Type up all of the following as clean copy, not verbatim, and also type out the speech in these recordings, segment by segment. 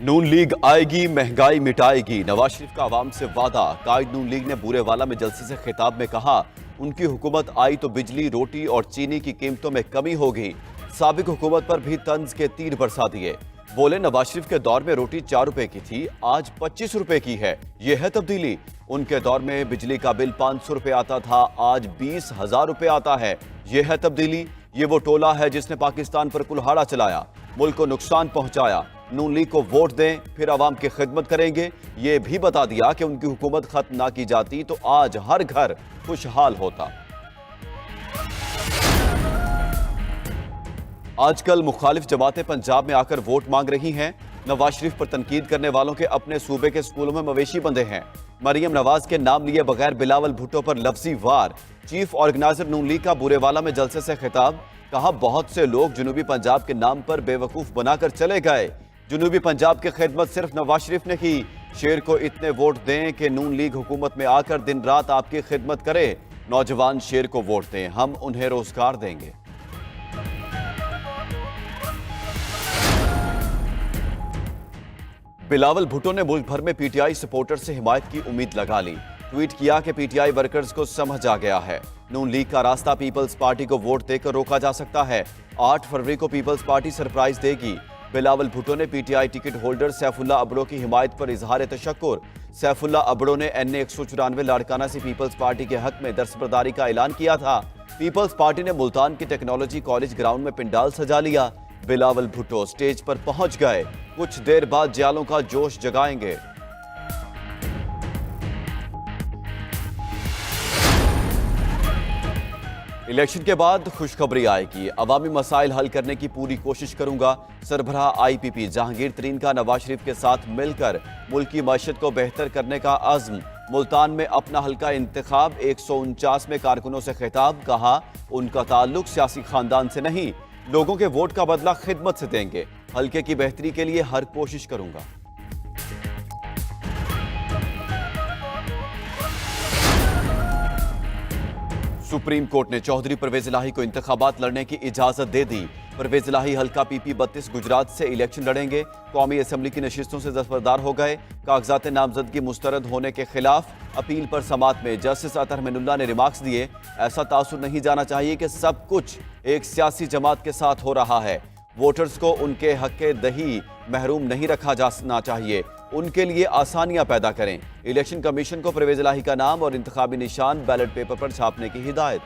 नून league आएगी, महंगाई मिटाएगी, नवाज शरीफ का आवाम से वादा। कायद नून लीग ने बूरेवाला में जलसे से खिताब में कहा, उनकी हुकूमत आई तो बिजली, रोटी और चीनी की कीमतों में कमी होगी। साबिक हुकूमत पर भी तंज के तीर बरसा दिए। बोले, नवाज शरीफ के दौर में रोटी 4 रुपए की थी, आज 25 रुपए की है। यह है तब्दीली। उनके दौर में बिजली का बिल 500 रुपए आता था, आज 20,000 रुपए आता है। यह है तब्दीली। ये वो टोला है जिसने पाकिस्तान पर कुल्हाड़ा चलाया, मुल्क को नुकसान पहुंचाया। नून लीग को वोट दें, फिर आवाम की खिदमत करेंगे। ये भी बता दिया कि उनकी हुकूमत खत्म ना की जाती तो आज हर घर खुशहाल होता। आजकल मुखालिफ जमातें पंजाब में आकर वोट मांग रही हैं। नवाज शरीफ पर तनकीद करने वालों के अपने सूबे के स्कूलों में मवेशी बंधे हैं। मरियम नवाज के नाम लिए बगैर बिलावल भुट्टो पर लफ्जी वार। चीफ ऑर्गेनाइजर नून लीग का बूरेवाला में जलसे से खिताब। कहा, बहुत से लोग जनूबी पंजाब के नाम पर बेवकूफ बनाकर चले गए। जनूबी पंजाब की खिदमत सिर्फ नवाज शरीफ ने की। शेर को इतने वोट दें कि नून लीग हुकूमत में आकर दिन रात आपकी खिदमत करे। नौजवान शेर को वोट दें, हम उन्हें रोजगार देंगे। बिलावल भुट्टो ने मुल्क भर में पीटीआई सपोर्टर से हिमायत की उम्मीद लगा ली। ट्वीट किया कि पीटीआई वर्कर्स को समझ आ गया है, नून लीग का रास्ता पीपल्स पार्टी को वोट देकर रोका जा सकता है। 8 फरवरी को पीपल्स पार्टी सरप्राइज देगी। बिलावल भुट्टो ने PTI ticket holder Saifullah Abro की हिमायत पर इजहार तशक्कुर। सैफुल्ला अबड़ो ने NA 194 लाड़काना से पीपल्स पार्टी के हक में दस्तबरदारी का ऐलान किया था। पीपल्स पार्टी ने मुल्तान के टेक्नोलॉजी कॉलेज ग्राउंड में पिंडाल सजा लिया। बिलावल भुट्टो स्टेज पर पहुंच गए। कुछ देर बाद जियालों का जोश जगाएंगे। इलेक्शन के बाद खुशखबरी आएगी। अवामी मसाइल हल करने की पूरी कोशिश करूंगा। सरबराह IPP जहांगीर तरीन का नवाज शरीफ के साथ मिलकर मुल्क की मईशत को बेहतर करने का अज़्म। मुल्तान में अपना हल्का इंतखाब। 149 में कारकुनों से खिताब। कहा, उनका ताल्लुक सियासी खानदान से नहीं, लोगों के वोट का बदला खिदमत से देंगे। हल्के की बेहतरी के लिए हर कोशिश करूंगा। सुप्रीम कोर्ट ने चौधरी परवेज इलाही को इंतखाबात लड़ने की इजाजत दे दी। परवेज इलाही हल्का PP 32 गुजरात से इलेक्शन लड़ेंगे। कौमी असम्बली की नशिस्तों से दस्तबरदार हो गए। कागजात नामजदगी मुस्तरद होने के खिलाफ अपील पर समात में जस्टिस अतहर मिनुल्लाह ने रिमार्क्स दिए। ऐसा तासुर नहीं जाना चाहिए कि सब कुछ एक सियासी जमात के साथ हो रहा है। वोटर्स को उनके हक दही महरूम नहीं रखा जाना चाहिए, उनके लिए आसानियां पैदा करें। इलेक्शन कमीशन को परवेज इलाही का नाम और इंतखाबी निशान बैलेट पेपर पर छापने की हिदायत।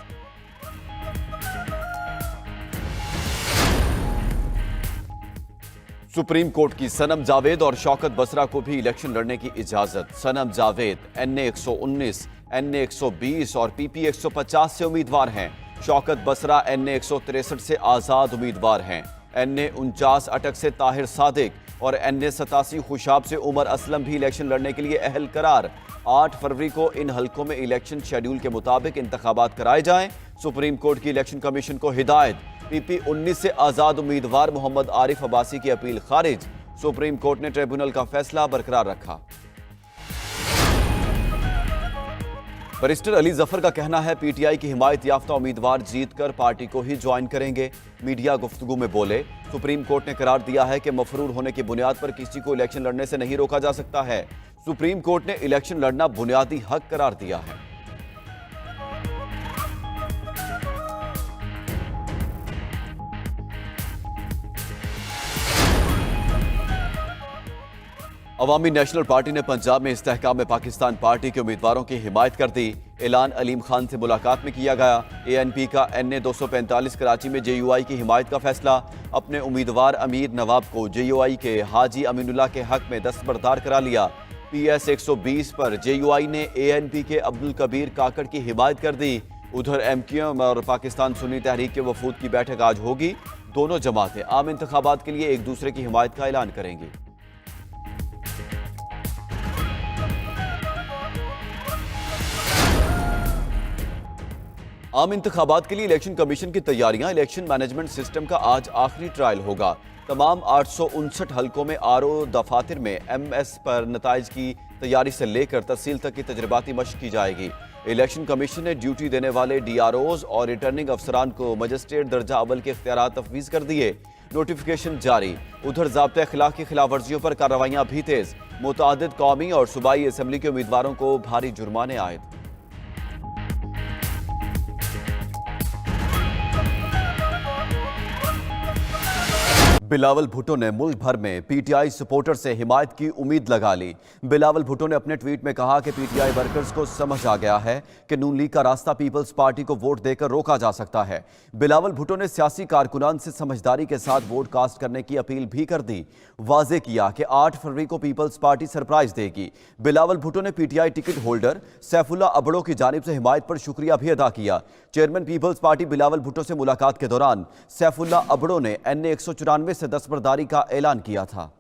सुप्रीम कोर्ट की सनम जावेद और शौकत बसरा को भी इलेक्शन लड़ने की इजाजत। सनम जावेद NA 119, NA 120 और PP 150 से उम्मीदवार हैं। शौकत बसरा NA 163 से आजाद उम्मीदवार हैं। NA 49 अटक से ताहिर सादिक और NA 87 खुशाब से उमर असलम भी इलेक्शन लड़ने के लिए अहल करार। 8 फरवरी को इन हलकों में इलेक्शन शेड्यूल के मुताबिक इंतखाबात कराए जाएं। सुप्रीम कोर्ट की इलेक्शन कमीशन को हिदायत। PP 19 से आजाद उम्मीदवार मोहम्मद आरिफ अब्बासी की अपील खारिज। सुप्रीम कोर्ट ने ट्रिब्यूनल का फैसला बरकरार रखा। बैरिस्टर अली जफर का कहना है, PTI की हिमायत याफ्ता उम्मीदवार जीतकर पार्टी को ही ज्वाइन करेंगे। मीडिया गुफ्तगू में बोले, सुप्रीम कोर्ट ने करार दिया है कि मफरूर होने की बुनियाद पर किसी को इलेक्शन लड़ने से नहीं रोका जा सकता है। सुप्रीम कोर्ट ने इलेक्शन लड़ना बुनियादी हक करार दिया है। अवामी नेशनल पार्टी ने पंजाब में इस्तेहकाम में पाकिस्तान पार्टी के उम्मीदवारों की हिमायत कर दी। ऐलान अलीम खान से मुलाकात में किया गया। ANP का NA 245 कराची में JUI की हिमायत का फैसला। अपने उम्मीदवार अमीर नवाब को JUI के हाजी अमीनुल्लाह के हक में दस्तबरदार करा लिया। PS 120 पर JUI ने ANP के अब्दुल कबीर काकड़ की हिमायत कर दी। उधर MQM और पाकिस्तान सुन्नी तहरीक के वफूद की बैठक आज होगी। दोनों जमातें आम इंतखाबात के लिए एक दूसरे की हिमायत का ऐलान करेंगी। आम इंतखाबात के लिए इलेक्शन कमीशन की तैयारियां। इलेक्शन मैनेजमेंट सिस्टम का आज आखिरी ट्रायल होगा। तमाम 859 हलकों में RO दफातर में MS पर नताइज की तैयारी से लेकर तहसील तक की तजर्बाती मशक की जाएगी। इलेक्शन कमीशन ने ड्यूटी देने वाले DROs और रिटर्निंग अफसरान को मजिस्ट्रेट दर्जा अव्वल के इख्तियारात तफवीज़ कर दिए। नोटिफिकेशन जारी। उधर ज़ाब्ते अखलाक की खिलाफ वर्जियों पर कार्रवाइयां भी तेज। मुतअद्दिद कौमी और सूबाई असेंबली के उम्मीदवारों को भारी जुर्माने आयद। बिलावल भुट्टो ने मुल्क भर में पीटीआई सपोर्टर से हिमायत की उम्मीद लगा ली। बिलावल भुट्टो ने अपने ट्वीट में कहा कि पीटीआई वर्कर्स को समझ आ गया है कि नून लीग का रास्ता पीपल्स पार्टी को वोट देकर रोका जा सकता है। बिलावल भुट्टो ने सियासी कारकुनान से समझदारी के साथ वोट कास्ट करने की अपील भी कर दी। वाजे किया कि 8 फरवरी को पीपल्स पार्टी सरप्राइज देगी। बिलावल भुट्टो ने PTI ticket holder Saifullah Abro की जानिब से हिमायत पर शुक्रिया भी अदा किया। Chairman peoples party Bilawal Bhutto से मुलाकात के दौरान सैफुल्ला अबड़ो ने NA 194 से दस्तबरदारी का ऐलान किया था।